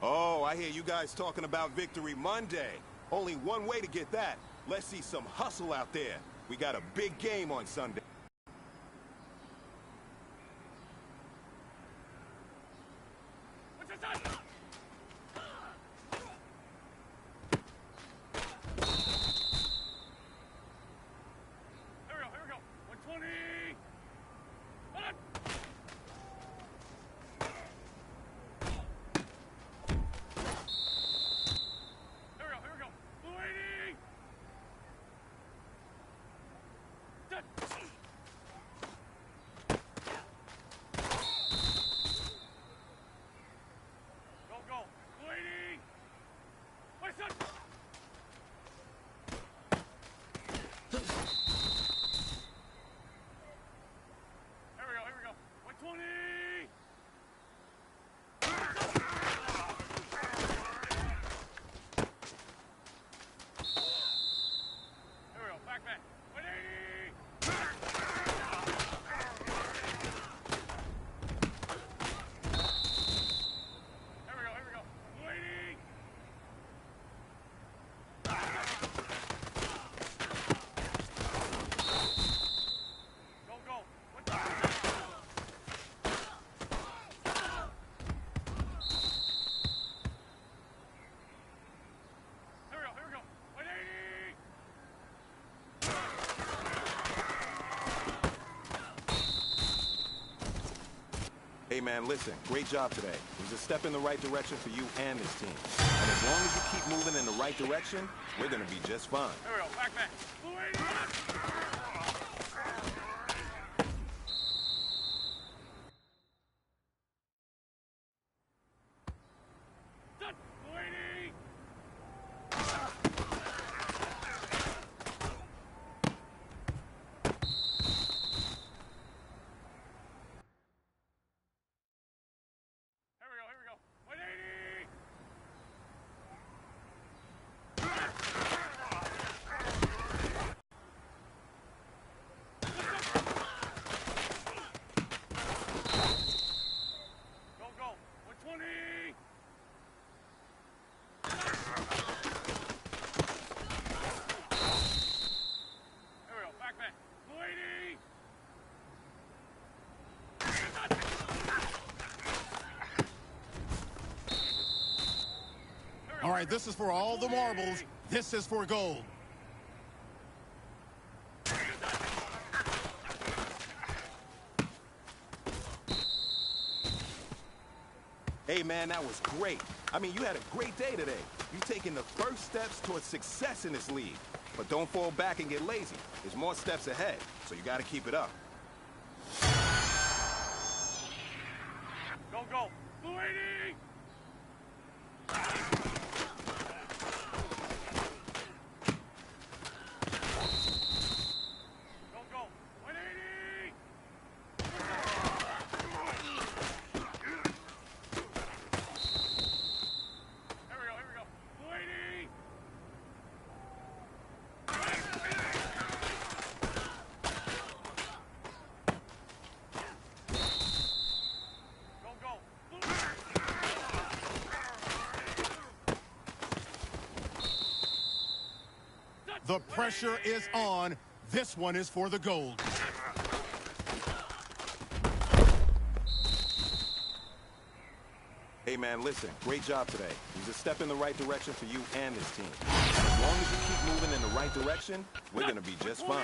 Oh, I hear you guys talking about Victory Monday. Only one way to get that. Let's see some hustle out there. We got a big game on Sunday. Hey man, listen, great job today. It was a step in the right direction for you and this team. And as long as you keep moving in the right direction, we're gonna be just fine. Here we go, back man. All right, this is for all the marbles. This is for gold. Hey man, that was great. I mean, you had a great day today. You're taking the first steps towards success in this league. But don't fall back and get lazy. There's more steps ahead, so you gotta keep it up. Go, go. Blue 80! The pressure is on. This one is for the gold. Hey man, listen, great job today. It was a step in the right direction for you and this team. And as long as you keep moving in the right direction, we're gonna be just fine.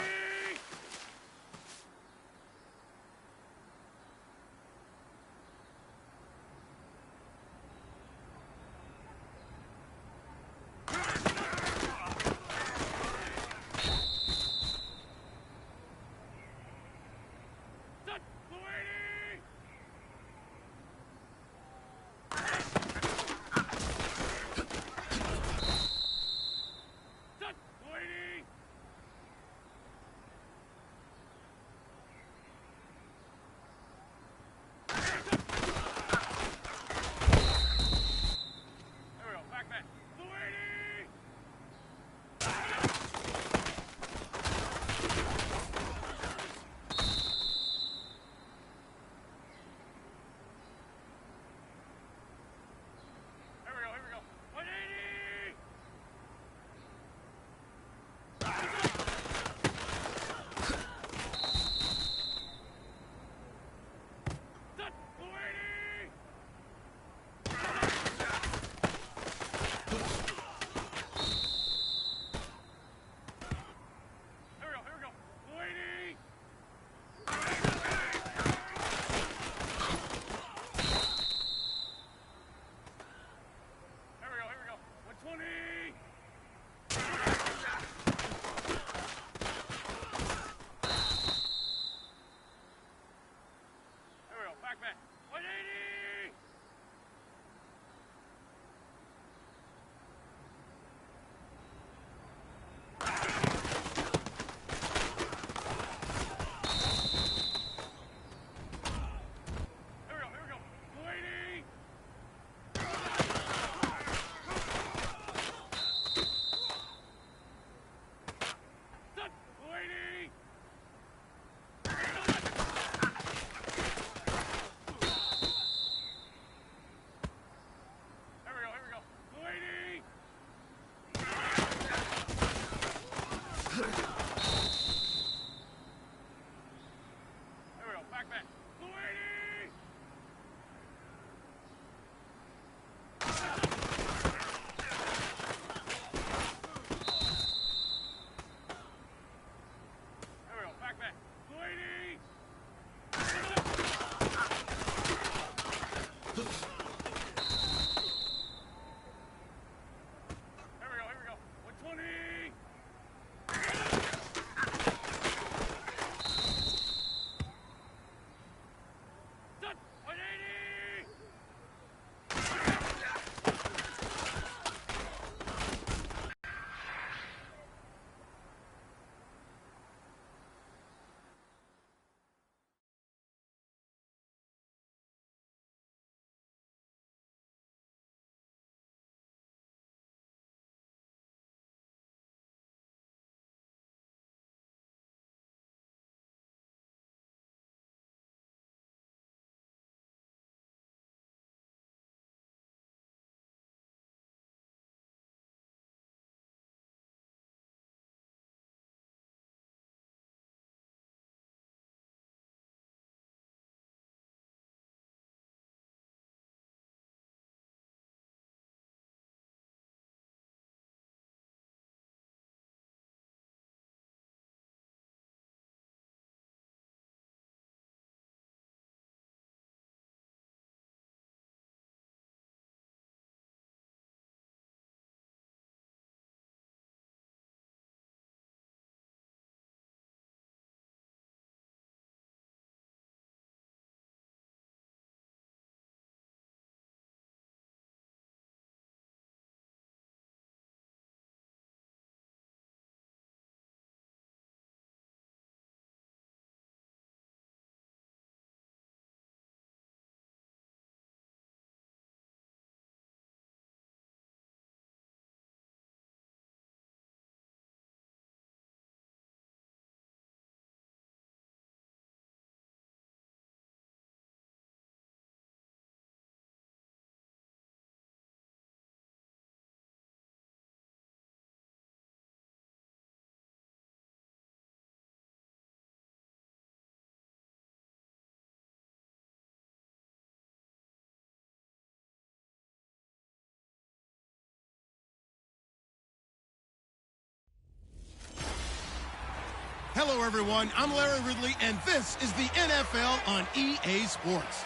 everyone. I'm Larry Ridley, and this is the NFL on EA Sports.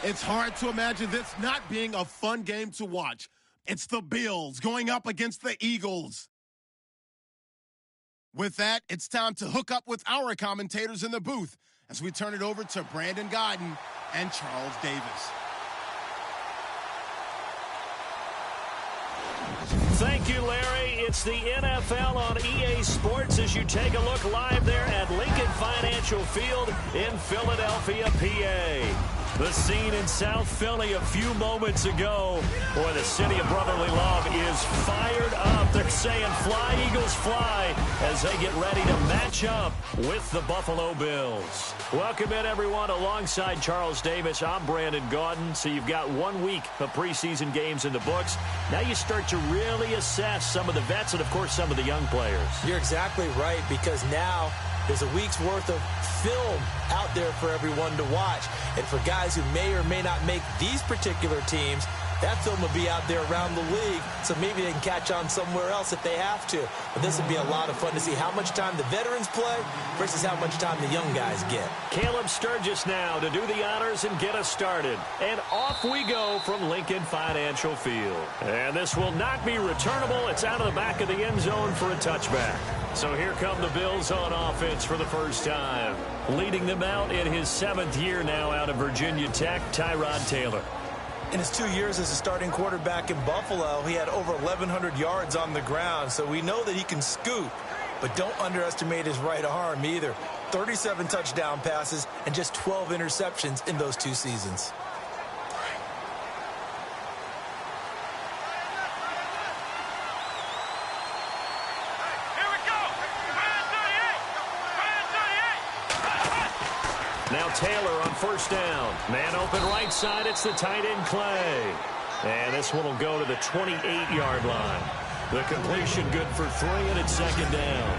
It's hard to imagine this not being a fun game to watch. It's the Bills going up against the Eagles. With that, it's time to hook up with our commentators in the booth as we turn it over to Brandon Godden and Charles Davis. Thank you, Larry. It's the NFL on EA Sports as you take a look live there at Lincoln Financial Field in Philadelphia, PA. The scene in South Philly a few moments ago. Boy, the city of brotherly love is fired up. They're saying, fly, Eagles, fly, as they get ready to match up with the Buffalo Bills. Welcome in, everyone. Alongside Charles Davis, I'm Brandon Gaudin. So you've got 1 week of preseason games in the books. Now you start to really assess some of the vets and, of course, some of the young players. You're exactly right, because now there's a week's worth of film out there for everyone to watch. And for guys who may or may not make these particular teams, that film will be out there around the league, so maybe they can catch on somewhere else if they have to. But this would be a lot of fun to see how much time the veterans play versus how much time the young guys get. Caleb Sturgis now to do the honors and get us started. And off we go from Lincoln Financial Field. And this will not be returnable. It's out of the back of the end zone for a touchback. So here come the Bills on offense for the first time. Leading them out in his 7th year now out of Virginia Tech, Tyrod Taylor. In his 2 years as a starting quarterback in Buffalo, he had over 1,100 yards on the ground, so we know that he can scoop. But don't underestimate his right arm either. 37 touchdown passes and just 12 interceptions in those 2 seasons. Now Taylor on first down. Man open right side. It's the tight end Clay. And this one will go to the 28-yard line. The completion good for 3, and it's second down.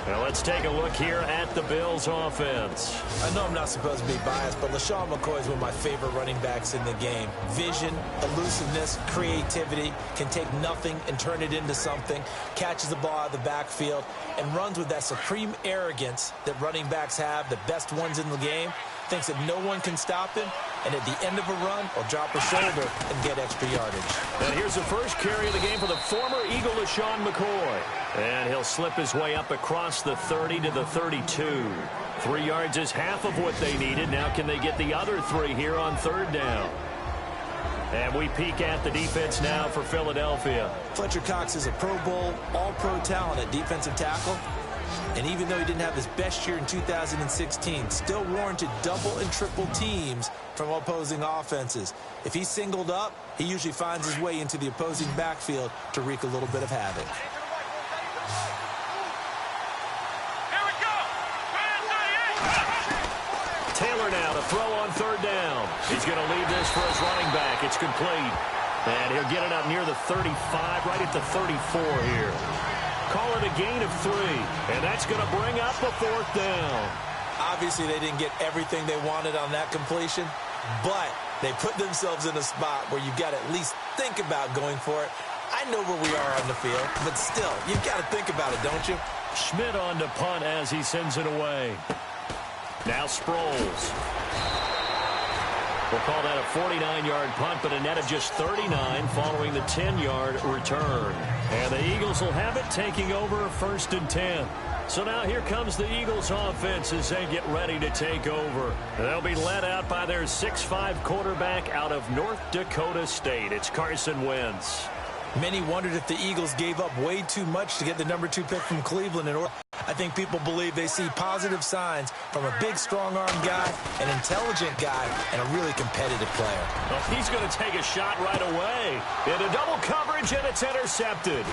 Now let's take a look here at the Bills offense. I know I'm not supposed to be biased, but LaShawn McCoy is one of my favorite running backs in the game. Vision, elusiveness, creativity, can take nothing and turn it into something, catches the ball out of the backfield, and runs with that supreme arrogance that running backs have, the best ones in the game, thinks that no one can stop him, and at the end of a run, will drop a shoulder and get extra yardage. And here's the first carry of the game for the former Eagle LaShawn McCoy. And he'll slip his way up across the 30 to the 32. 3 yards is half of what they needed. Now can they get the other 3 here on third down? And we peek at the defense now for Philadelphia. Fletcher Cox is a Pro Bowl, all-pro talent at defensive tackle. And even though he didn't have his best year in 2016, still warranted double and triple teams from opposing offenses. If he's singled up, he usually finds his way into the opposing backfield to wreak a little bit of havoc. Taylor now to throw on third down. He's going to leave this for his running back. It's complete. And he'll get it up near the 35, right at the 34 here. Call it a gain of 3. And that's going to bring up a 4th down. Obviously, they didn't get everything they wanted on that completion, but they put themselves in a spot where you've got to at least think about going for it. I know where we are on the field, but still, you've got to think about it, don't you? Schmidt on to punt as he sends it away. Now Sproles. We'll call that a 49-yard punt, but a net of just 39 following the 10-yard return. And the Eagles will have it, taking over 1st and 10. So now here comes the Eagles offense as they get ready to take over. They'll be led out by their 6'5 quarterback out of North Dakota State. It's Carson Wentz. Many wondered if the Eagles gave up way too much to get the number 2 pick from Cleveland. And I think people believe they see positive signs from a big, strong-arm guy, an intelligent guy, and a really competitive player. Well, he's going to take a shot right away. Into double coverage, and it's intercepted.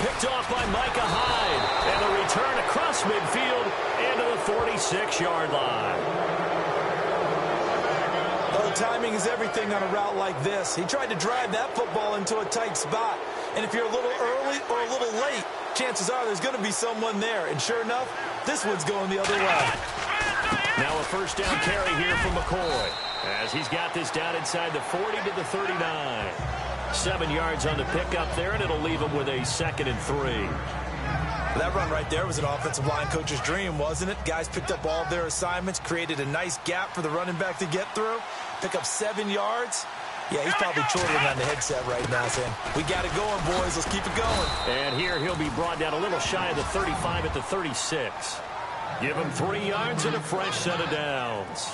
Picked off by Micah Hyde. And the return across midfield into the 46-yard line. Well, timing is everything on a route like this. He tried to drive that football into a tight spot. And if you're a little early or a little late, chances are there's going to be someone there. And sure enough, this one's going the other way. Now a first down carry here from McCoy as he's got this down inside the 40 to the 39. 7 yards on the pickup there, and it'll leave him with a 2nd and 3. That run right there was an offensive line coach's dream, wasn't it? Guys picked up all of their assignments, created a nice gap for the running back to get through, pick up 7 yards. Yeah, he's probably chortling on the headset right now saying, we got it going, boys. Let's keep it going. And here he'll be brought down a little shy of the 35 at the 36. Give him 3 yards and a fresh set of downs.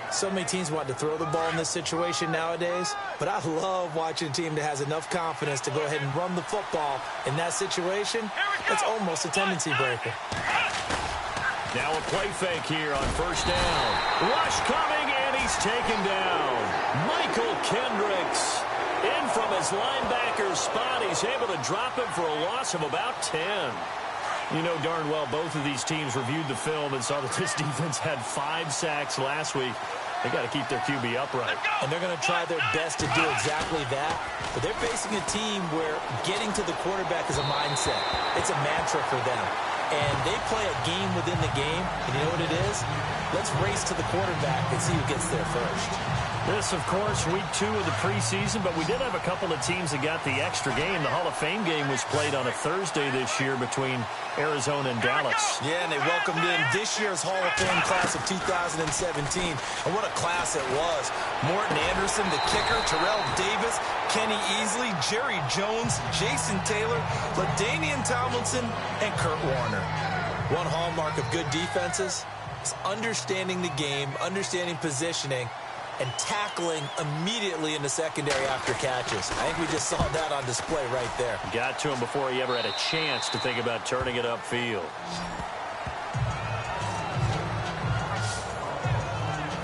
So many teams want to throw the ball in this situation nowadays, but I love watching a team that has enough confidence to go ahead and run the football in that situation. It's almost a tendency breaker. Now a play fake here on first down. Rush coming, and he's taken down. Michael Kendricks in from his linebacker spot. He's able to drop him for a loss of about 10. You know darn well both of these teams reviewed the film and saw that this defense had 5 sacks last week. They got to keep their QB upright. And they're going to try their best to do exactly that. But they're facing a team where getting to the quarterback is a mindset. It's a mantra for them. And they play a game within the game. And you know what it is? Let's race to the quarterback and see who gets there first. This, of course, week 2 of the preseason, but we did have a couple of teams that got the extra game. The Hall of Fame game was played on a Thursday this year between Arizona and Dallas. Yeah, and they welcomed in this year's Hall of Fame class of 2017. And what a class it was. Morton Anderson, the kicker, Terrell Davis, Kenny Easley, Jerry Jones, Jason Taylor, LaDainian Tomlinson, and Kurt Warner. One hallmark of good defenses is understanding the game, understanding positioning, and tackling immediately in the secondary after catches. I think we just saw that on display right there. Got to him before he ever had a chance to think about turning it upfield.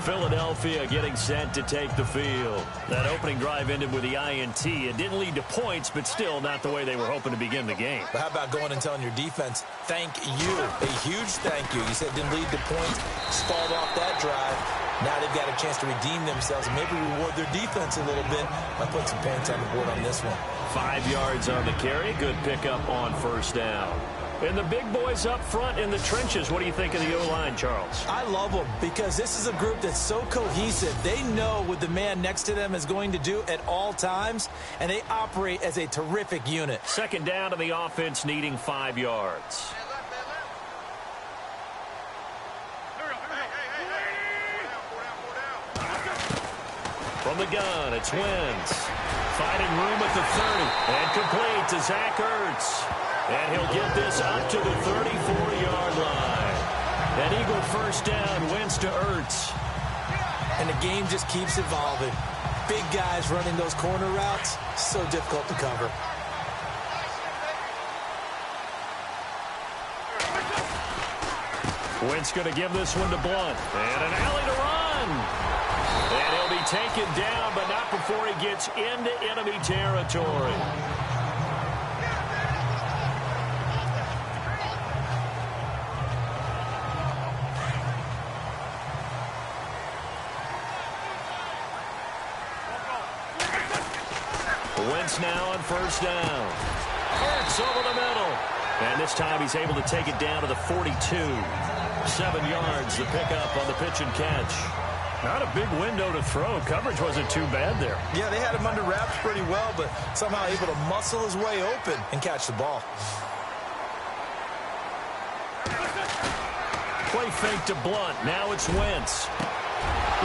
Philadelphia getting set to take the field. That opening drive ended with the INT. It didn't lead to points, but still not the way they were hoping to begin the game. But how about going and telling your defense, thank you, a huge thank you. You said it didn't lead to points, stalled off that drive. Now they've got a chance to redeem themselves and maybe reward their defense a little bit by putting some points on the board on this one. 5 yards on the carry. Good pickup on first down. And the big boys up front in the trenches. What do you think of the O-line, Charles? I love them because this is a group that's so cohesive. They know what the man next to them is going to do at all times, and they operate as a terrific unit. Second down to the offense needing 5 yards. From the gun, it's Wentz. Finding room at the 30. And complete to Zach Ertz. And he'll get this up to the 34-yard line. An Eagle first down, Wentz to Ertz. And the game just keeps evolving. Big guys running those corner routes, so difficult to cover. Wentz going to give this one to Blunt. And an alley to run. And he'll be taken down, but not before he gets into enemy territory. Wentz now on first down. Ertz over the middle. And this time he's able to take it down to the 42. 7 yards, the pickup on the pitch and catch. Not a big window to throw. Coverage wasn't too bad there. Yeah, they had him under wraps pretty well, but somehow able to muscle his way open and catch the ball. Play fake to Blunt. Now it's Wentz.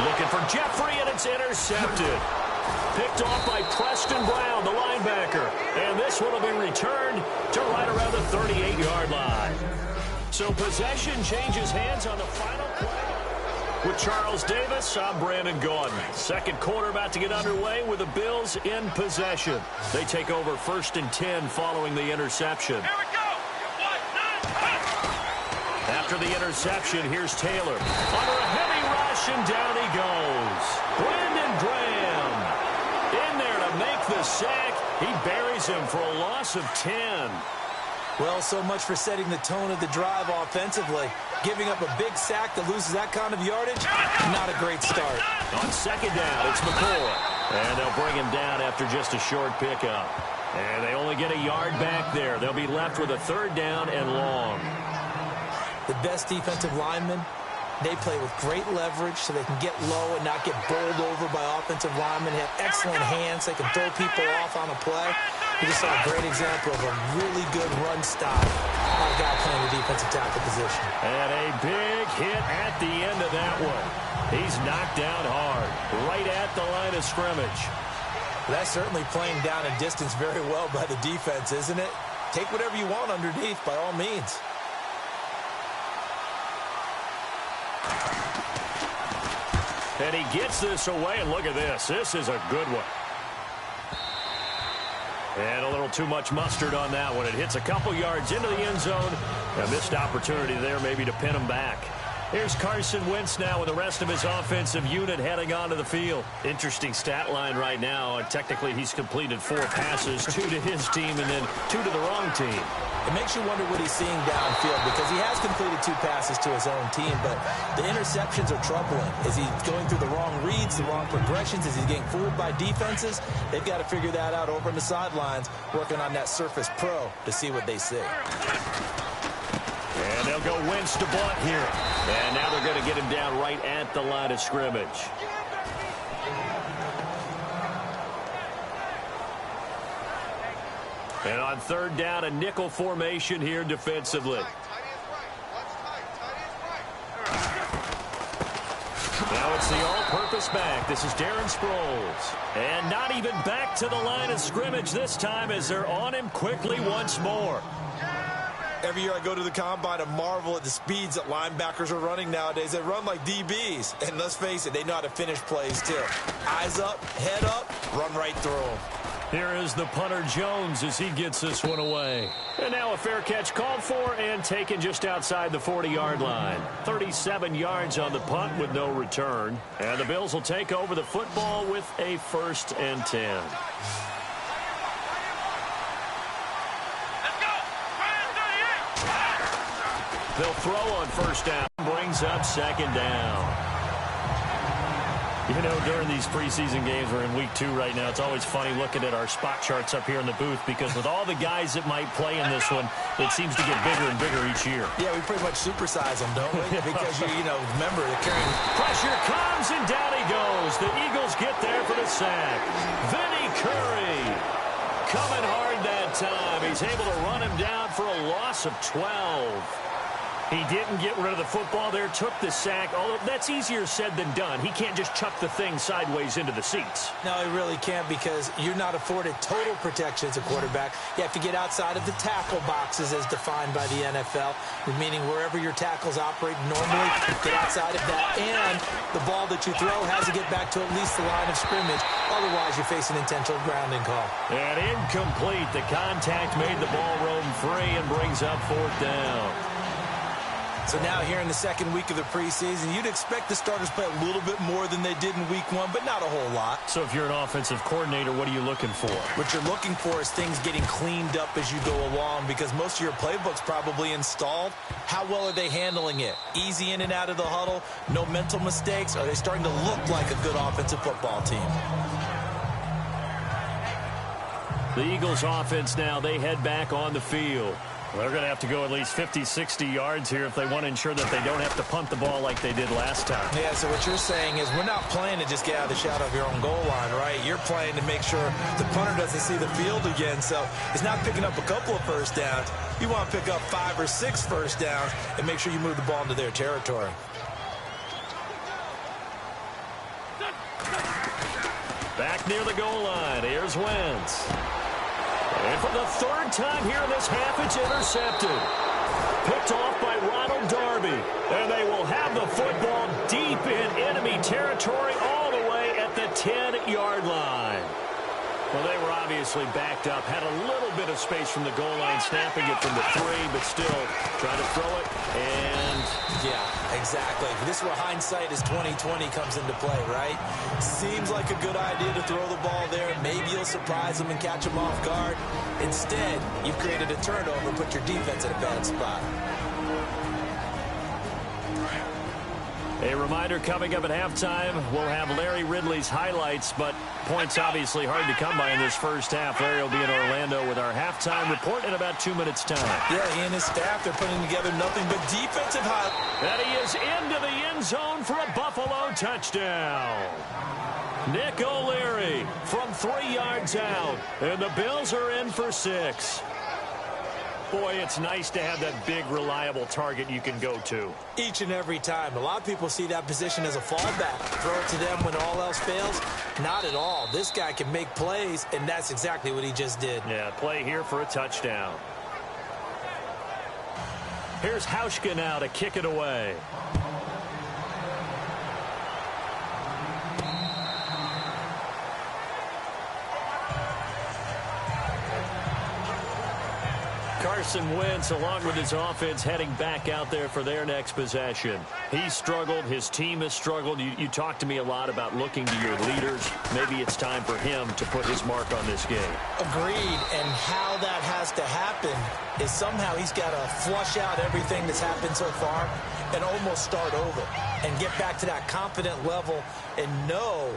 Looking for Jeffrey, and it's intercepted. Picked off by Preston Brown, the linebacker. And this one will be returned to right around the 38-yard line. So possession changes hands on the final play. With Charles Davis, I'm Brandon Gaudin. Second quarter about to get underway with the Bills in possession. They take over 1st and 10 following the interception. Here we go. After the interception, here's Taylor. Under a heavy rush, and down he goes. Brandon Graham in there to make the sack. He buries him for a loss of 10. Well, so much for setting the tone of the drive offensively. Giving up a big sack that loses that kind of yardage, not a great start. On second down, it's McCoy. And they'll bring him down after just a short pickup. And they only get a yard back there. They'll be left with a 3rd down and long. The best defensive linemen, they play with great leverage so they can get low and not get bowled over by offensive linemen. They have excellent hands. They can throw people off on a play. We just saw a great example of a really good run stop. A guy playing the defensive tackle position. And a big hit at the end of that one. He's knocked down hard, right at the line of scrimmage. That's certainly playing down and distance very well by the defense, isn't it? Take whatever you want underneath, by all means. And he gets this away, and look at this. This is a good one. And a little too much mustard on that one. It hits a couple yards into the end zone. A missed opportunity there maybe to pin him back. Here's Carson Wentz now with the rest of his offensive unit heading onto the field. Interesting stat line right now. Technically, he's completed 4 passes, 2 to his team and then 2 to the wrong team. It makes you wonder what he's seeing downfield because he has completed 2 passes to his own team, but the interceptions are troubling. Is he going through the wrong reads, the wrong progressions? Is he getting fooled by defenses? They've got to figure that out over on the sidelines, working on that Surface Pro to see what they see. And they'll go Wentz to Blunt here. And now they're going to get him down right at the line of scrimmage. And on 3rd down, a nickel formation here defensively. Now it's the all-purpose back. This is Darren Sproles. And not even back to the line of scrimmage this time as they're on him quickly once more. Every year I go to the combine and marvel at the speeds that linebackers are running nowadays. They run like DBs. And let's face it, they know how to finish plays too. Eyes up, head up, run right through them. Here is the punter Jones as he gets this one away. And now a fair catch called for and taken just outside the 40-yard line. 37 yards on the punt with no return. And the Bills will take over the football with a 1st and 10. They'll throw on 1st down. Brings up 2nd down. You know, during these preseason games, we're in week 2 right now. It's always funny looking at our spot charts up here in the booth because with all the guys that might play in this one, it seems to get bigger and bigger each year. Yeah, we pretty much supersize them, don't we? Because, you know, remember, they're carrying... Pressure comes, and down he goes. The Eagles get there for the sack. Vinny Curry coming hard that time. He's able to run him down for a loss of 12. He didn't get rid of the football there, took the sack. Although that's easier said than done. He can't just chuck the thing sideways into the seats. No, he really can't because you're not afforded total protection as a quarterback. You have to get outside of the tackle boxes as defined by the NFL, meaning wherever your tackles operate normally, get outside of that. And the ball that you throw has to get back to at least the line of scrimmage. Otherwise, you face an intentional grounding call. And incomplete. The contact made the ball roam free and brings up 4th down. So now here in the 2nd week of the preseason, you'd expect the starters play a little bit more than they did in week 1, but not a whole lot. So if you're an offensive coordinator, what are you looking for? What you're looking for is things getting cleaned up as you go along because most of your playbook's probably installed. How well are they handling it? Easy in and out of the huddle, no mental mistakes? Are they starting to look like a good offensive football team? The Eagles offense now, they head back on the field. They're going to have to go at least 50, 60 yards here if they want to ensure that they don't have to punt the ball like they did last time. Yeah, so what you're saying is we're not playing to just get out of the shadow of your own goal line, right? You're playing to make sure the punter doesn't see the field again. So it's not picking up a couple of 1st downs. You want to pick up 5 or 6 1st downs and make sure you move the ball into their territory. Back near the goal line, here's Wentz. And for the 3rd time here in this half, it's intercepted. Picked off by Ronald Darby. And they will have the football deep in enemy territory all the way at the 10-yard line. Well, they were obviously backed up, had a little bit of space from the goal line, snapping it from the 3, but still trying to throw it, and... Yeah, exactly. This is where hindsight is 20/20 comes into play, right? Seems like a good idea to throw the ball there. Maybe you'll surprise them and catch them off guard. Instead, you've created a turnover and put your defense in a bad spot. A reminder coming up at halftime, we'll have Larry Ridley's highlights, but points obviously hard to come by in this first half. Larry will be in Orlando with our halftime report in about 2 minutes' time. Yeah, he and his staff, they're putting together nothing but defensive highlights. And he is into the end zone for a Buffalo touchdown. Nick O'Leary from 3 yards out. And the Bills are in for 6. Boy, it's nice to have that big, reliable target you can go to. Each and every time. A lot of people see that position as a fallback. Throw it to them when all else fails. Not at all. This guy can make plays, and that's exactly what he just did. Yeah, play here for a touchdown. Here's Hauschka now to kick it away. Carson Wentz, along with his offense, heading back out there for their next possession. He struggled. His team has struggled. You talked to me a lot about looking to your leaders. Maybe it's time for him to put his mark on this game. Agreed. And how that has to happen is somehow he's got to flush out everything that's happened so far and almost start over and get back to that confident level and know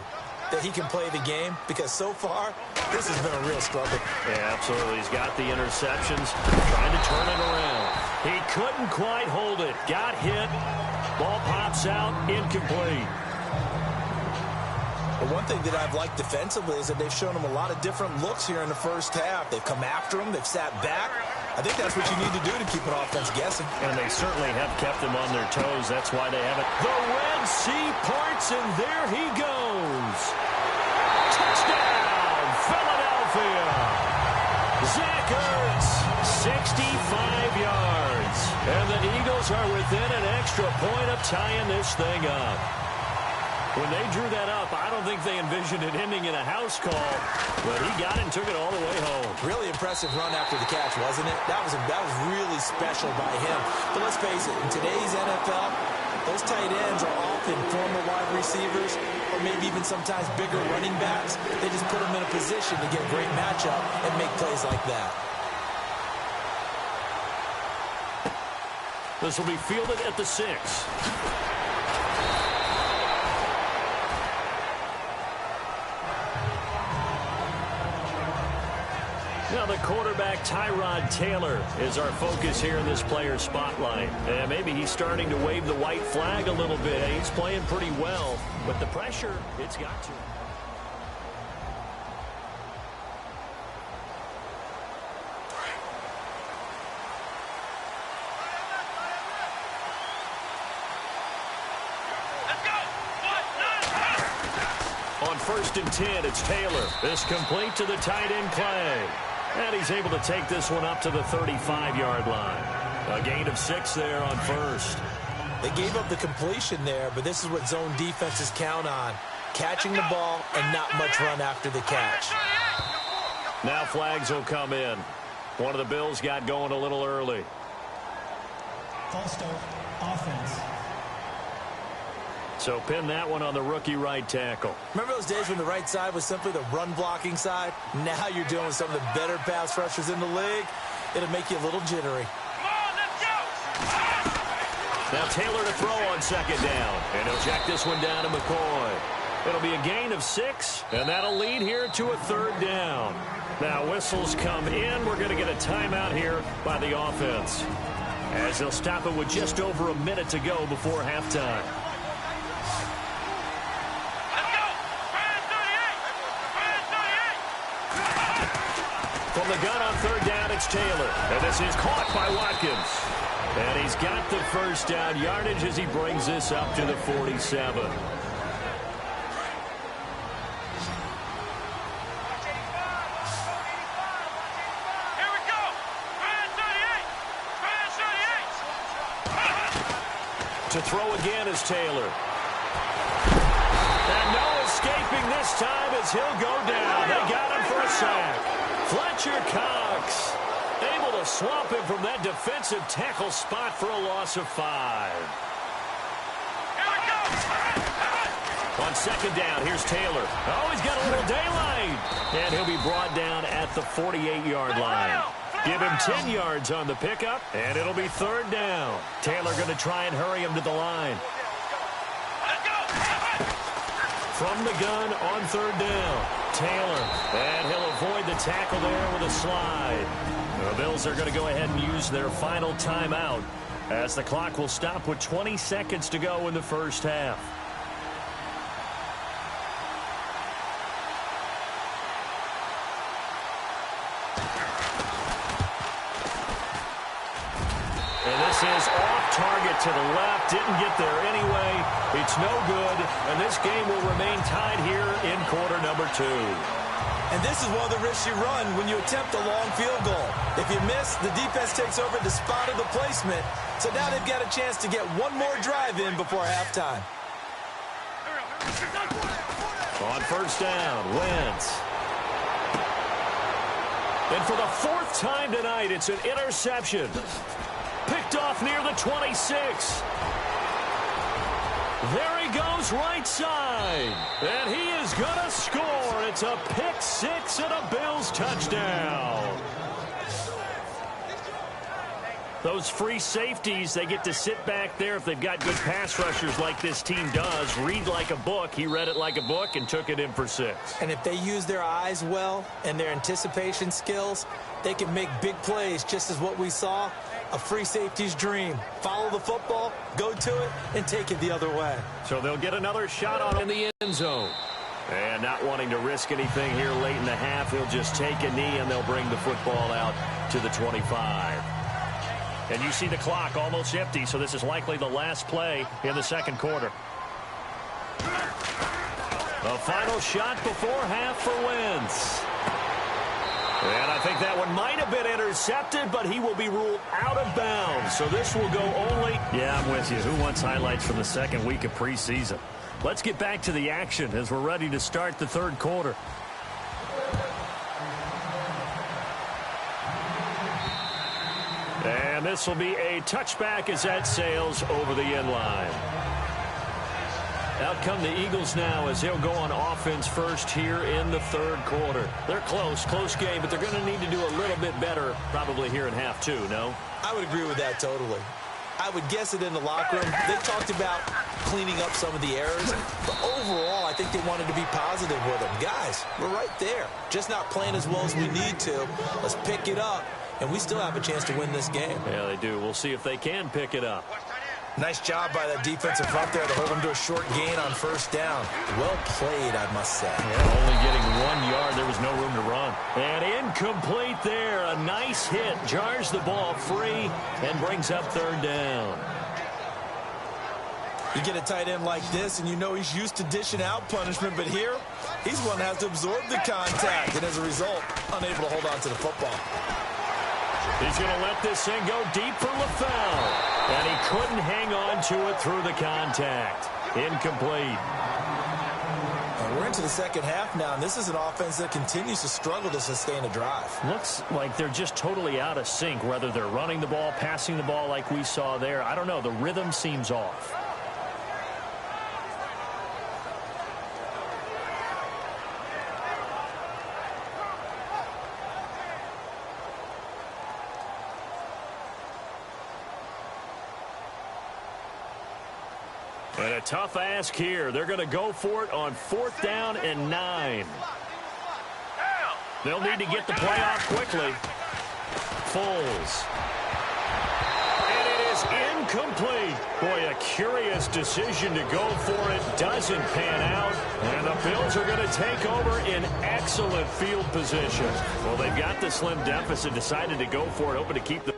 that he can play the game, because so far, this has been a real struggle. Yeah, absolutely. He's got the interceptions, trying to turn it around. He couldn't quite hold it. Got hit. Ball pops out, incomplete. The one thing that I've liked defensively is that they've shown him a lot of different looks here in the first half. They've come after him. They've sat back. I think that's what you need to do to keep an offense guessing. And they certainly have kept them on their toes. That's why they haven't. The Red Sea parts, and there he goes. Touchdown, Philadelphia. Zach Ertz, 65 yards. And the Eagles are within an extra point of tying this thing up. When they drew that up, I don't think they envisioned it ending in a house call, but he got it and took it all the way home. Really impressive run after the catch, wasn't it? That was really special by him. But let's face it, in today's NFL, those tight ends are often former wide receivers or maybe even sometimes bigger running backs. They just put them in a position to get a great matchup and make plays like that. This will be fielded at the 6. Now the quarterback, Tyrod Taylor, is our focus here in this player spotlight. And maybe he's starting to wave the white flag a little bit. He's playing pretty well, but the pressure, it's got to. On 1st and 10, it's Taylor. This complete to the tight end Clay. And he's able to take this one up to the 35-yard line. A gain of 6 there on 1st. They gave up the completion there, but this is what zone defenses count on. Catching the ball and not much run after the catch. Now flags will come in. One of the Bills got going a little early. False start, offense. So pin that one on the rookie right tackle. Remember those days when the right side was simply the run-blocking side? Now you're dealing with some of the better pass rushers in the league. It'll make you a little jittery. Now Taylor to throw on 2nd down. And he'll check this one down to McCoy. It'll be a gain of 6, and that'll lead here to a 3rd down. Now whistles come in. We're going to get a timeout here by the offense, as they'll stop it with just over a minute to go before halftime. From the gun on 3rd down, it's Taylor. And this is caught by Watkins. And he's got the 1st down yardage as he brings this up to the 47. To throw again is Taylor. And no escaping this time as he'll go down. They got him for a sack. Fletcher Cox able to swamp him from that defensive tackle spot for a loss of 5. On 2nd down, here's Taylor. Oh, he's got a little daylight. And he'll be brought down at the 48-yard line. Give him 10 yards on the pickup, and it'll be 3rd down. Taylor going to try and hurry him to the line. From the gun on 3rd down, Taylor. And he'll avoid the tackle there with a slide. The Bills are going to go ahead and use their final timeout, as the clock will stop with 20 seconds to go in the 1st half. is off target to the left. Didn't get there anyway. It's no good, and this game will remain tied here in quarter number 2. And this is one of the risks you run when you attempt a long field goal. If you miss, the defense takes over the spot of the placement. So now they've got a chance to get one more drive in before halftime. On first down, Wentz. And for the 4th time tonight, it's an interception. Picked off near the 26. There he goes right side. And he is going to score. It's a pick 6 and a Bills touchdown. Those free safeties, they get to sit back there if they've got good pass rushers like this team does. Read like a book. He read it like a book and took it in for 6. And if they use their eyes well and their anticipation skills, they can make big plays, just as what we saw. A free safety's dream. Follow the football, go to it, and take it the other way. So they'll get another shot on in the end zone. And not wanting to risk anything here late in the half, he'll just take a knee and they'll bring the football out to the 25. And you see the clock almost empty, so this is likely the last play in the second quarter. A final shot before half for Wentz. And I think that one might have been intercepted, but he will be ruled out of bounds. So this will go only... Yeah, I'm with you. Who wants highlights from the second week of preseason? Let's get back to the action as we're ready to start the third quarter. And this will be a touchback as that sails over the end line. Out come the Eagles now as they'll go on offense first here in the third quarter. They're close game, but they're going to need to do a little bit better probably here in half 2, no? I would agree with that totally. I would guess it in the locker room. They talked about cleaning up some of the errors, but overall, I think they wanted to be positive with them. Guys, we're right there. Just not playing as well as we need to. Let's pick it up, and we still have a chance to win this game. Yeah, they do. We'll see if they can pick it up. Nice job by that defensive front there to hold them to a short gain on first down. Well played, I must say. Yeah, only getting 1 yard. There was no room to run. And incomplete there. A nice hit. Jars the ball free and brings up third down. You get a tight end like this, and you know he's used to dishing out punishment, but here, he's one that has to absorb the contact, and as a result, unable to hold on to the football. He's going to let this thing go deep for LaFell. And he couldn't hang on to it through the contact. Incomplete. And we're into the second half now, and this is an offense that continues to struggle to sustain a drive. Looks like they're just totally out of sync, whether they're running the ball, passing the ball like we saw there. I don't know. The rhythm seems off. And a tough ask here. They're going to go for it on 4th down and 9. They'll need to get the play off quickly. Foles. And it is incomplete. Boy, a curious decision to go for it. Doesn't pan out. And the Bills are going to take over in excellent field position. Well, they've got the slim deficit, decided to go for it, hoping to keep the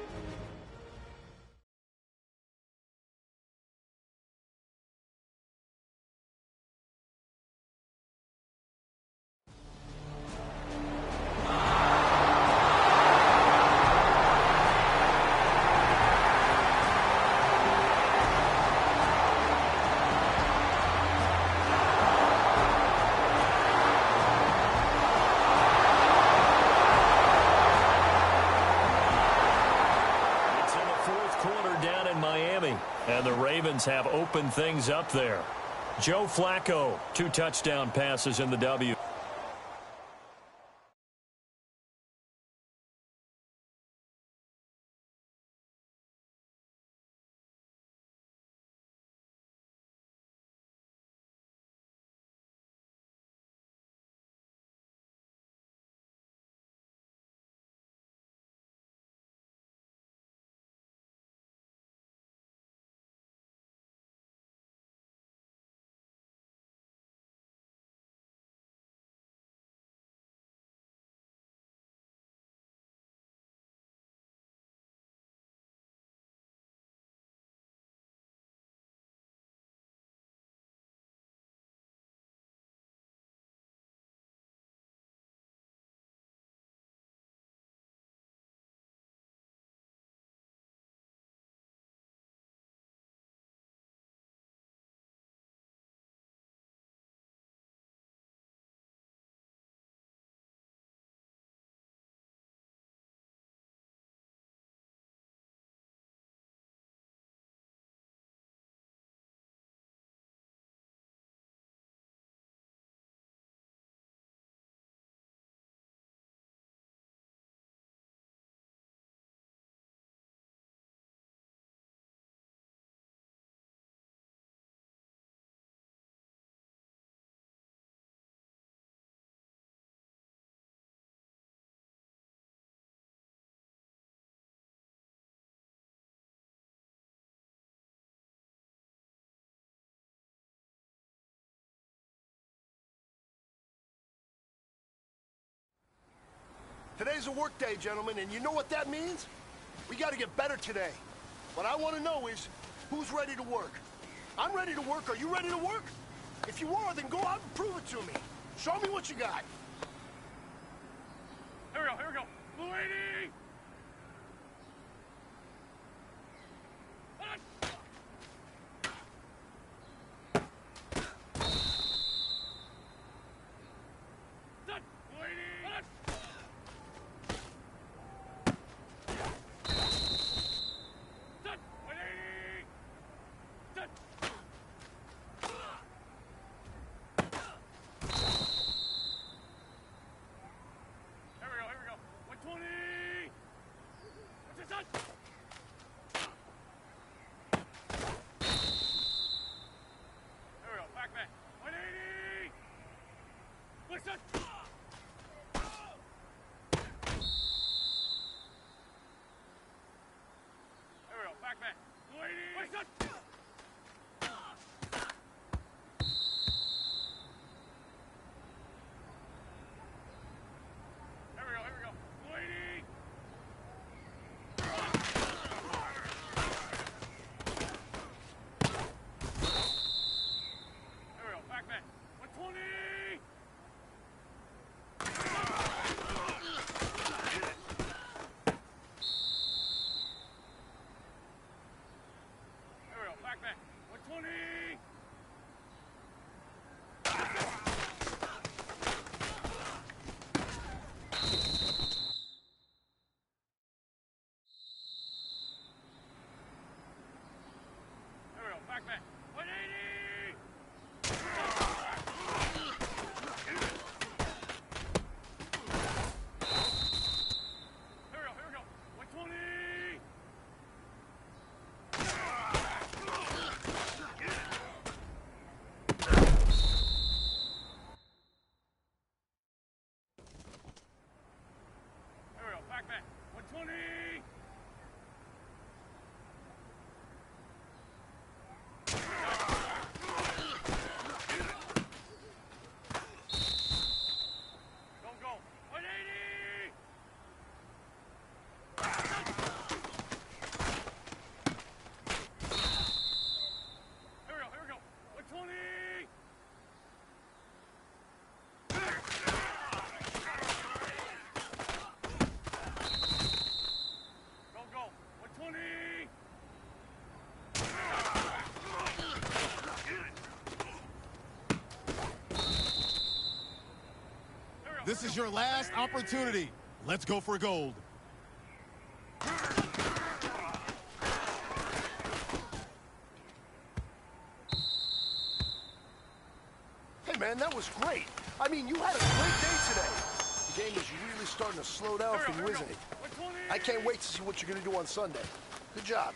And the Ravens have opened things up there. Joe Flacco, 2 touchdown passes in the W. Today's a work day, gentlemen, and you know what that means? We got to get better today. What I want to know is, who's ready to work? I'm ready to work. Are you ready to work? If you are, then go out and prove it to me. Show me what you got. Here we go, here we go. Lady! This is your last opportunity. Let's go for gold. Hey, man, that was great. I mean, you had a great day today. The game is really starting to slow down from whizzing. I can't wait to see what you're going to do on Sunday. Good job.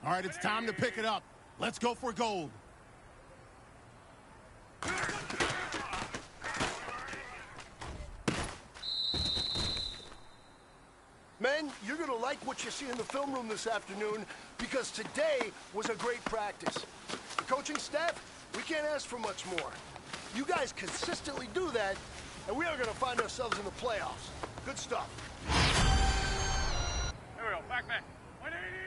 All right, it's time to pick it up. Let's go for gold. Men, you're going to like what you see in the film room this afternoon because today was a great practice. The coaching staff, we can't ask for much more. You guys consistently do that, and we are going to find ourselves in the playoffs. Good stuff. Here we go, back. 180!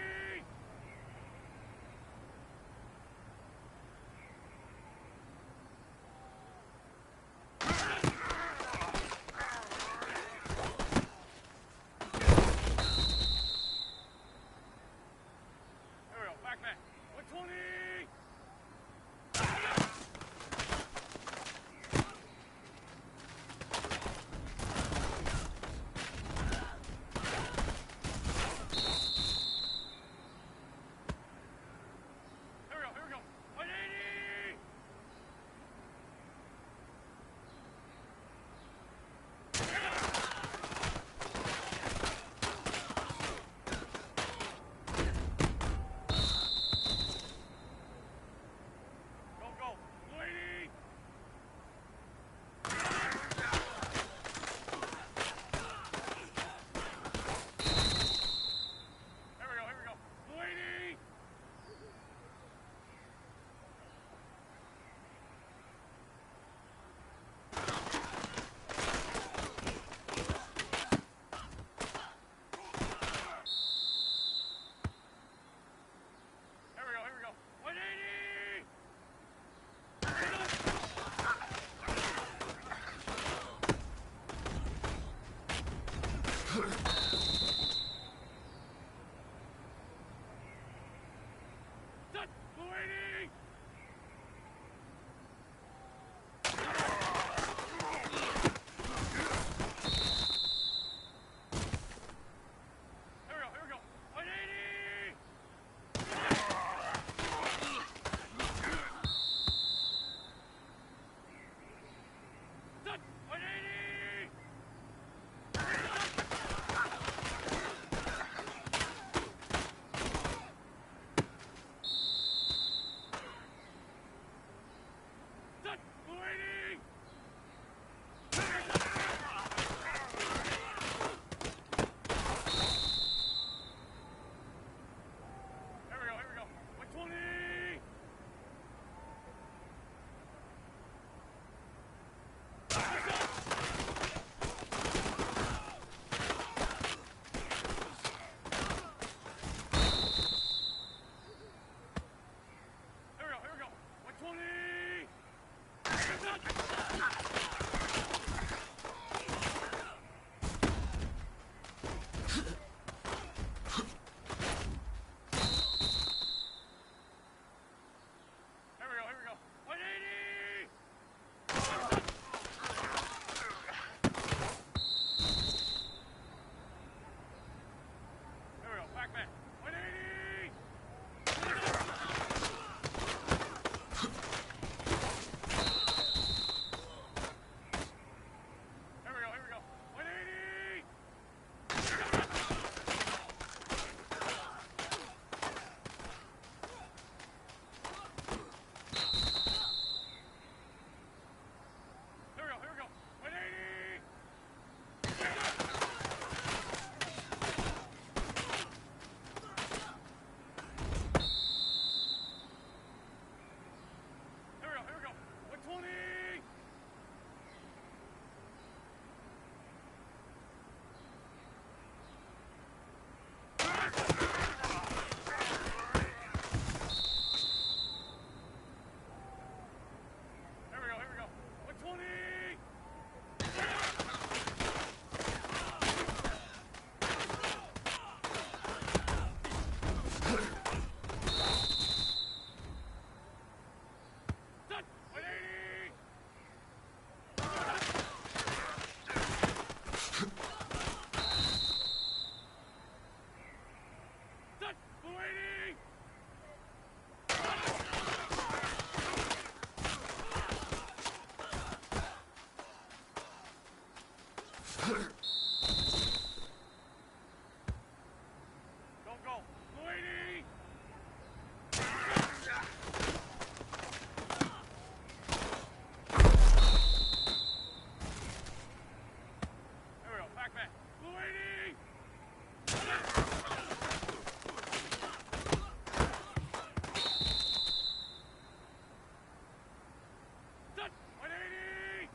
Waiting! Here we go. 180! Set! 180! Set! 180! Here we go. 120! Here we go. 120! Here we go. 180! Here we go. Back. 180! Here we go. 180! Here we go. 180! Here we go. 120! Here we go. 120! Set! 180! Set! 180! Don't go. 180! Here we go. Back. 180! Set! 180!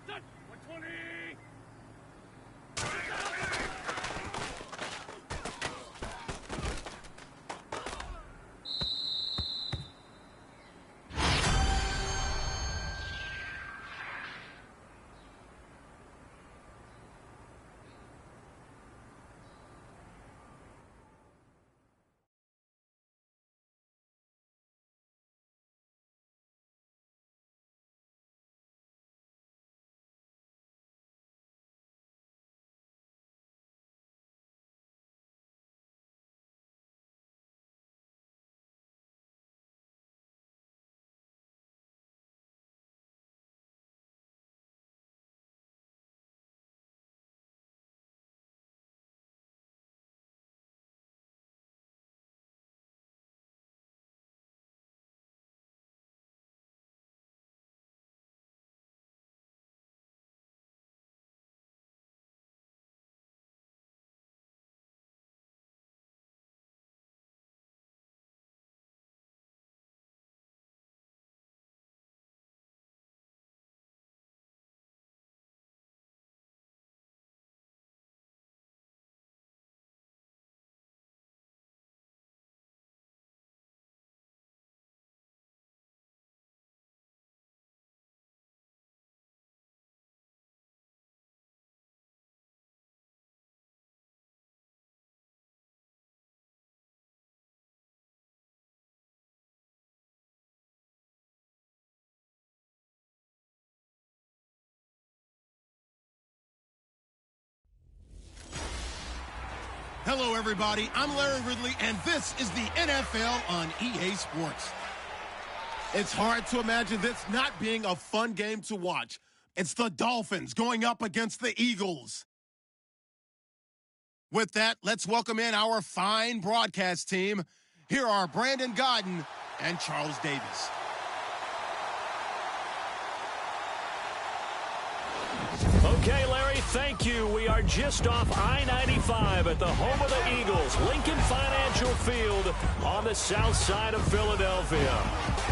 Set! 120! Hello, everybody. I'm Larry Ridley, and this is the NFL on EA Sports. It's hard to imagine this not being a fun game to watch. It's the Dolphins going up against the Eagles. With that, let's welcome in our fine broadcast team. Here are Brandon Godden and Charles Davis. Okay, Larry, thank you. We are just off I-95 at the home of the Eagles, Lincoln Financial Field on the south side of Philadelphia.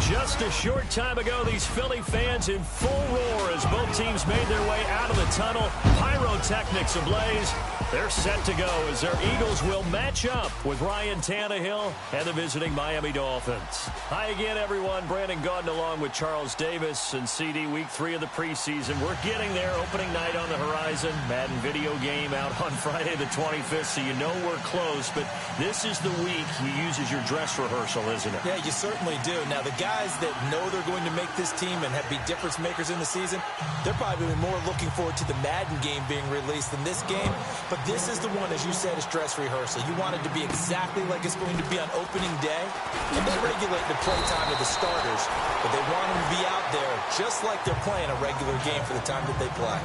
Just a short time ago, these Philly fans in full roar as both teams made their way out of the tunnel. Pyrotechnics ablaze. They're set to go as their Eagles will match up with Ryan Tannehill and the visiting Miami Dolphins. Hi again, everyone. Brandon Gaudin along with Charles Davis and CD Week 3 of the preseason. We're getting there. Opening night on the horizon. Madden video game out on Friday the 25th, so you know we're close. But this is the week you use as your dress rehearsal, isn't it? Yeah, you certainly do. Now, the guys that know they're going to make this team and have be difference makers in the season, they're probably more looking forward to the Madden game being released than this game. But this is the one, as you said, is dress rehearsal. You want it to be exactly like it's going to be on opening day. And they regulate the play time of the starters, but they want them to be out there just like they're playing a regular game for the time that they play.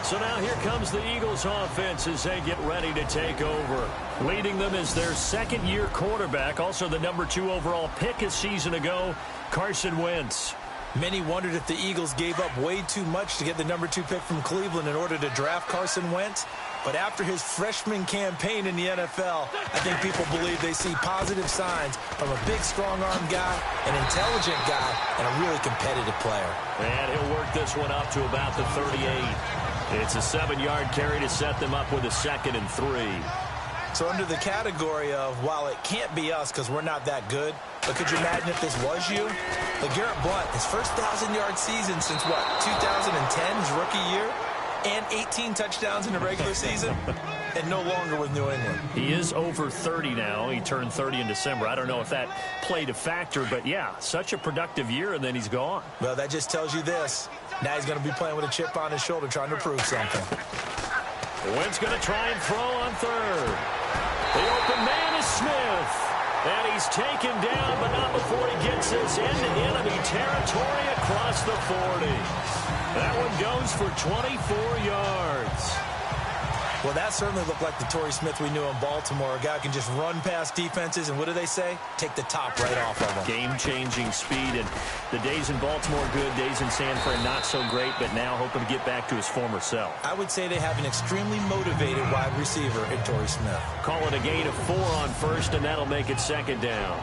So now here comes the Eagles offense as they get ready to take over. Leading them is their second-year quarterback, also the number 2 overall pick a season ago, Carson Wentz. Many wondered if the Eagles gave up way too much to get the number 2 pick from Cleveland in order to draft Carson Wentz. But after his freshman campaign in the NFL, I think people believe they see positive signs from a big, strong-arm guy, an intelligent guy, and a really competitive player. And he'll work this one up to about the 38. It's a 7-yard carry to set them up with a 2nd and 3. So under the category of, while it can't be us because we're not that good, but could you imagine if this was you? LeGarrette Blount, his first 1,000-yard season since, what, 2010, his rookie year? And 18 touchdowns in the regular season, and no longer with New England. He is over 30 now. He turned 30 in December. I don't know if that played a factor, but yeah, such a productive year, and then he's gone. Well, that just tells you this. Now he's going to be playing with a chip on his shoulder trying to prove something. Wentz going to try and throw on third. The open man is Smith. And he's taken down, but not before he gets this into enemy territory across the 40. That one goes for 24 yards. Well, that certainly looked like the Torrey Smith we knew in Baltimore. A guy who can just run past defenses, and what do they say? Take the top right off of him. Game-changing speed, and the days in Baltimore good, days in San Fran not so great, but now hoping to get back to his former self. I would say they have an extremely motivated wide receiver in Torrey Smith. Call it a gain of 4 on first, and that'll make it 2nd down.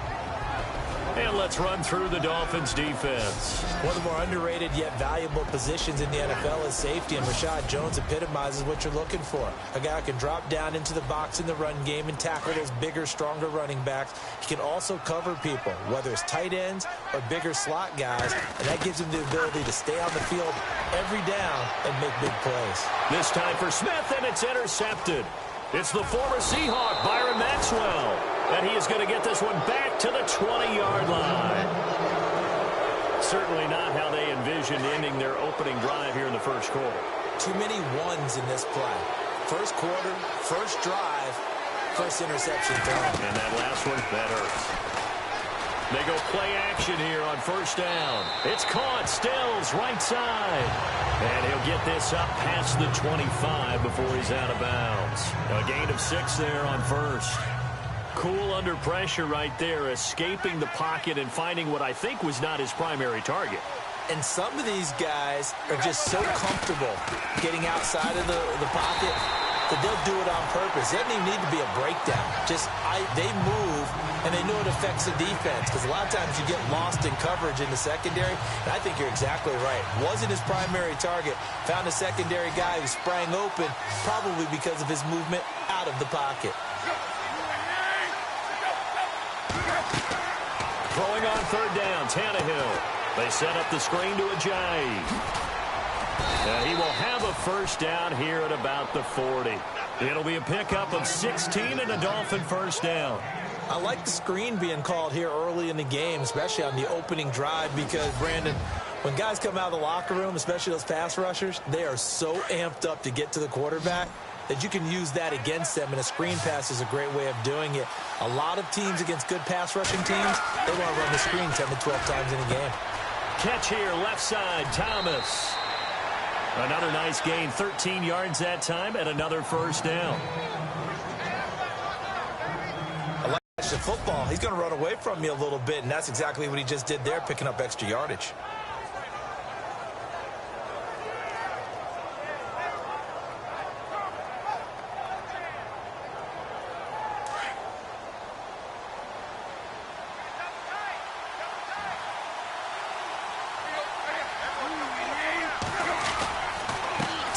And let's run through the Dolphins' defense. One of the more underrated yet valuable positions in the NFL is safety, and Rashad Jones epitomizes what you're looking for. A guy who can drop down into the box in the run game and tackle those bigger, stronger running backs. He can also cover people, whether it's tight ends or bigger slot guys, and that gives him the ability to stay on the field every down and make big plays. This time for Smith, and it's intercepted. It's the former Seahawk, Byron Maxwell. And he is going to get this one back to the 20-yard line. Certainly not how they envisioned ending their opening drive here in the first quarter. Too many ones in this play. First quarter, first drive, first interception thrown. And that last one, that hurts. They go play action here on first down. It's caught, Stills, right side. And he'll get this up past the 25 before he's out of bounds. A gain of 6 there on first. Cool under pressure right there, escaping the pocket and finding what I think was not his primary target. And some of these guys are just so comfortable getting outside of the pocket that they'll do it on purpose. It doesn't even need to be a breakdown. They move, and they know it affects the defense, because a lot of times you get lost in coverage in the secondary, and I think you're exactly right. Wasn't his primary target. Found a secondary guy who sprang open, probably because of his movement out of the pocket. Throwing on third down, Tannehill. They set up the screen to Ajayi. He will have a first down here at about the 40. It'll be a pickup of 16 and a Dolphin first down. I like the screen being called here early in the game, especially on the opening drive, because, Brandon, when guys come out of the locker room, especially those pass rushers, they are so amped up to get to the quarterback. that you can use that against them, and a screen pass is a great way of doing it. A lot of teams against good pass rushing teams, they want to run the screen 10 to 12 times in a game. Catch here, left side, Thomas. Another nice gain, 13 yards that time, and another first down. I like the football. He's going to run away from me a little bit, and that's exactly what he just did there, picking up extra yardage.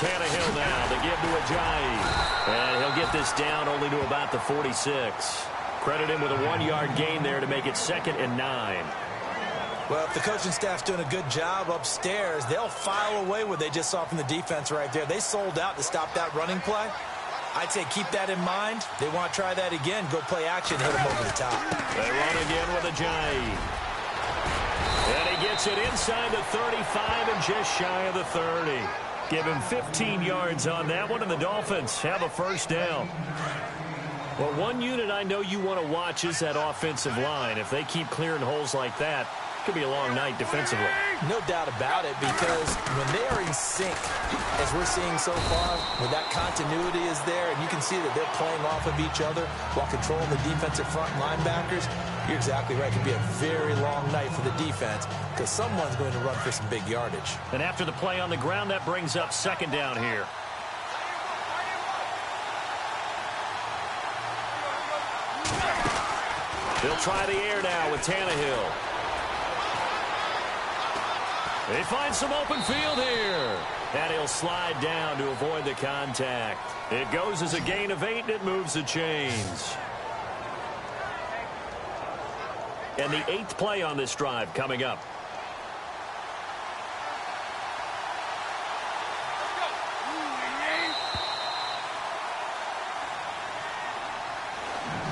Tannehill now, they give to Ajayi. And he'll get this down only to about the 46. Credit him with a 1-yard gain there to make it 2nd and 9. Well, if the coaching staff's doing a good job upstairs, they'll file away what they just saw from the defense right there. They sold out to stop that running play. I'd say keep that in mind. They want to try that again. Go play action, hit them over the top. They run again with Ajayi. And he gets it inside the 35 and just shy of the 30. Give him 15 yards on that one, and the Dolphins have a first down. Well, one unit I know you want to watch is that offensive line. If they keep clearing holes like that, it could be a long night defensively. No doubt about it, because when they are in sync, as we're seeing so far, when that continuity is there, and you can see that they're playing off of each other while controlling the defensive front linebackers, you're exactly right. It could be a very long night for the defense because someone's going to run for some big yardage. And after the play on the ground, that brings up 2nd down here. They'll try the air now with Tannehill. They find some open field here. And he'll slide down to avoid the contact. It goes as a gain of 8, and it moves the chains. And the 8th play on this drive coming up.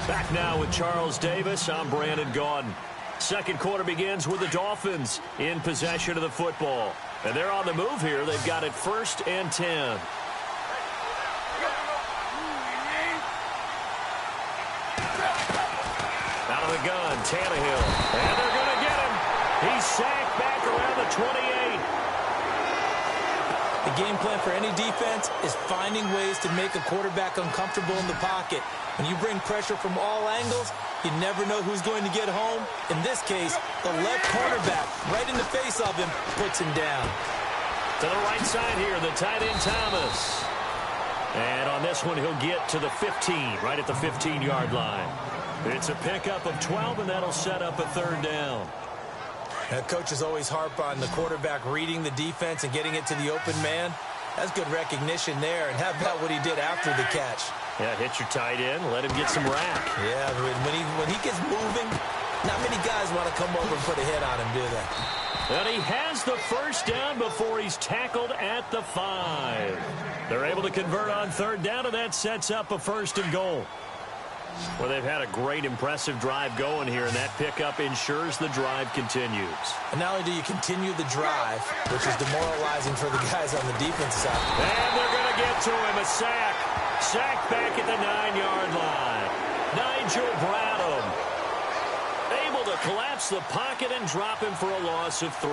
Back now with Charles Davis. I'm Brandon Gaudin. Second quarter begins with the Dolphins in possession of the football. And they're on the move here. They've got it 1st and 10. Out of the gun, Tannehill. And they're going to get him. He's sacked back around the 28. The game plan for any defense is finding ways to make a quarterback uncomfortable in the pocket. When you bring pressure from all angles, you never know who's going to get home. In this case, the left cornerback, right in the face of him, puts him down. To the right side here, the tight end Thomas. And on this one, he'll get to the 15, right at the 15-yard line. It's a pickup of 12, and that'll set up a 3rd down. Now, coaches always harp on the quarterback reading the defense and getting it to the open man. That's good recognition there. And how about what he did after the catch? Yeah, hit your tight end, let him get some rack. Yeah, when he gets moving, not many guys want to come over and put a hit on him, do they? And he has the first down before he's tackled at the 5. They're able to convert on 3rd down, and that sets up a 1st and goal. Well, they've had a great, impressive drive going here, and that pickup ensures the drive continues. And not only do you continue the drive, which is demoralizing for the guys on the defense side. And they're going to get to him, a sack. Sack back at the 9-yard line. Nigel Bradham able to collapse the pocket and drop him for a loss of 3.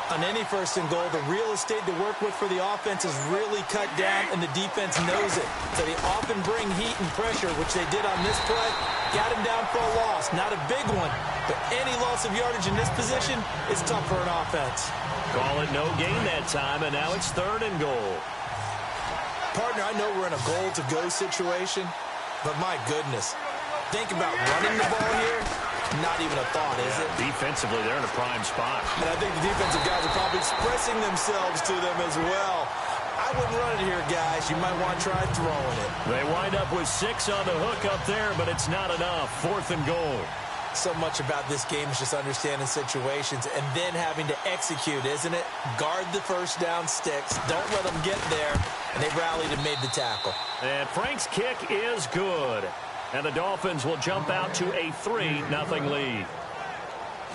On any 1st and goal, the real estate to work with for the offense is really cut down, and the defense knows it. So they often bring heat and pressure, which they did on this play. Got him down for a loss. Not a big one, but any loss of yardage in this position is tough for an offense. Call it no gain that time, and now it's 3rd and goal. Partner, I know we're in a goal-to-go situation, but my goodness, think about running the ball here. Not even a thought, is it? Defensively, they're in a prime spot. And I think the defensive guys are probably expressing themselves to them as well. I wouldn't run it here, guys. You might want to try throwing it. They wind up with 6 on the hook up there, but it's not enough. 4th and goal. So much about this game is just understanding situations and then having to execute, isn't it? Guard the first down sticks. Don't let them get there. And they rallied and made the tackle. And Frank's kick is good. And the Dolphins will jump out to a 3-0 lead.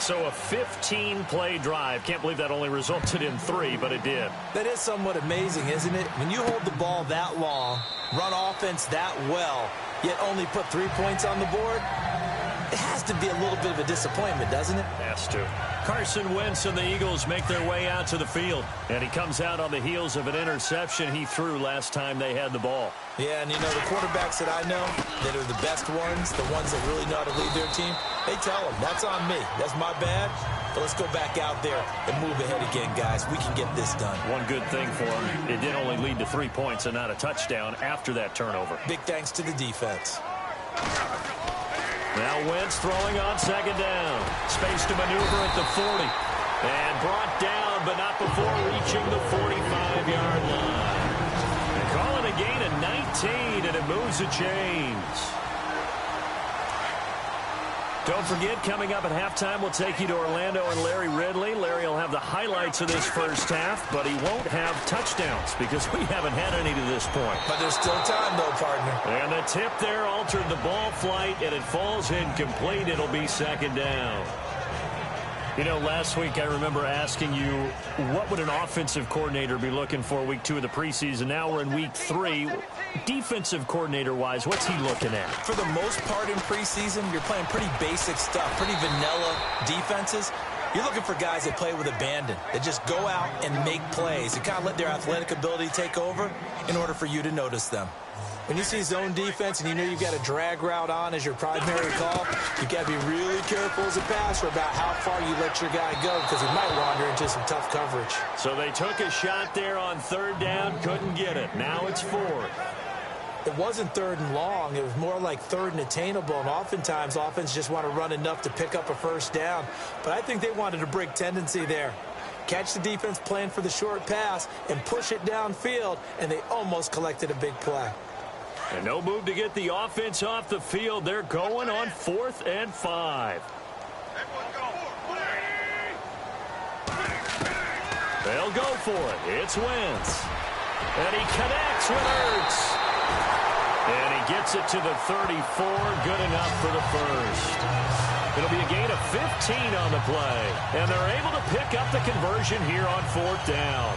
So a 15-play drive. Can't believe that only resulted in 3, but it did. That is somewhat amazing, isn't it? When you hold the ball that long, run offense that well, yet only put 3 points on the board, it has to be a little bit of a disappointment, doesn't it? Has to. Carson Wentz and the Eagles make their way out to the field. And he comes out on the heels of an interception he threw last time they had the ball. Yeah, and you know, the quarterbacks that I know that are the best ones, the ones that really know how to lead their team, they tell them, that's on me. That's my bad. But let's go back out there and move ahead again, guys. We can get this done. One good thing for him, it did only lead to 3 points and not a touchdown after that turnover. Big thanks to the defense. Now Wentz throwing on second down. Space to maneuver at the 40. And brought down, but not before reaching the 45-yard line. They call it a gain of 19, and it moves the chains. Don't forget, coming up at halftime, we'll take you to Orlando and Larry Ridley. Larry will have the highlights of this first half, but he won't have touchdowns because we haven't had any to this point. But there's still time, though, partner. And the tip there altered the ball flight, and it falls incomplete. It'll be second down. You know, last week I remember asking you, what would an offensive coordinator be looking for week 2 of the preseason? Now we're in week 3. Defensive coordinator-wise, what's he looking at? For the most part in preseason, you're playing pretty basic stuff, pretty vanilla defenses. You're looking for guys that play with abandon, that just go out and make plays, and kind of let their athletic ability take over in order for you to notice them. When you see zone defense and you know you've got a drag route on as your primary call, you've got to be really careful as a passer about how far you let your guy go because he might wander into some tough coverage. So they took a shot there on third down, couldn't get it. Now it's 4th. It wasn't third and long. It was more like third and attainable, and oftentimes offense just want to run enough to pick up a first down. But I think they wanted a break tendency there. Catch the defense plan for the short pass and push it downfield, and they almost collected a big play. And no move to get the offense off the field. They're going on 4th and 5. They'll go for it. It's Wentz. And he connects with Ertz. And he gets it to the 34. Good enough for the first. It'll be a gain of 15 on the play. And they're able to pick up the conversion here on 4th down.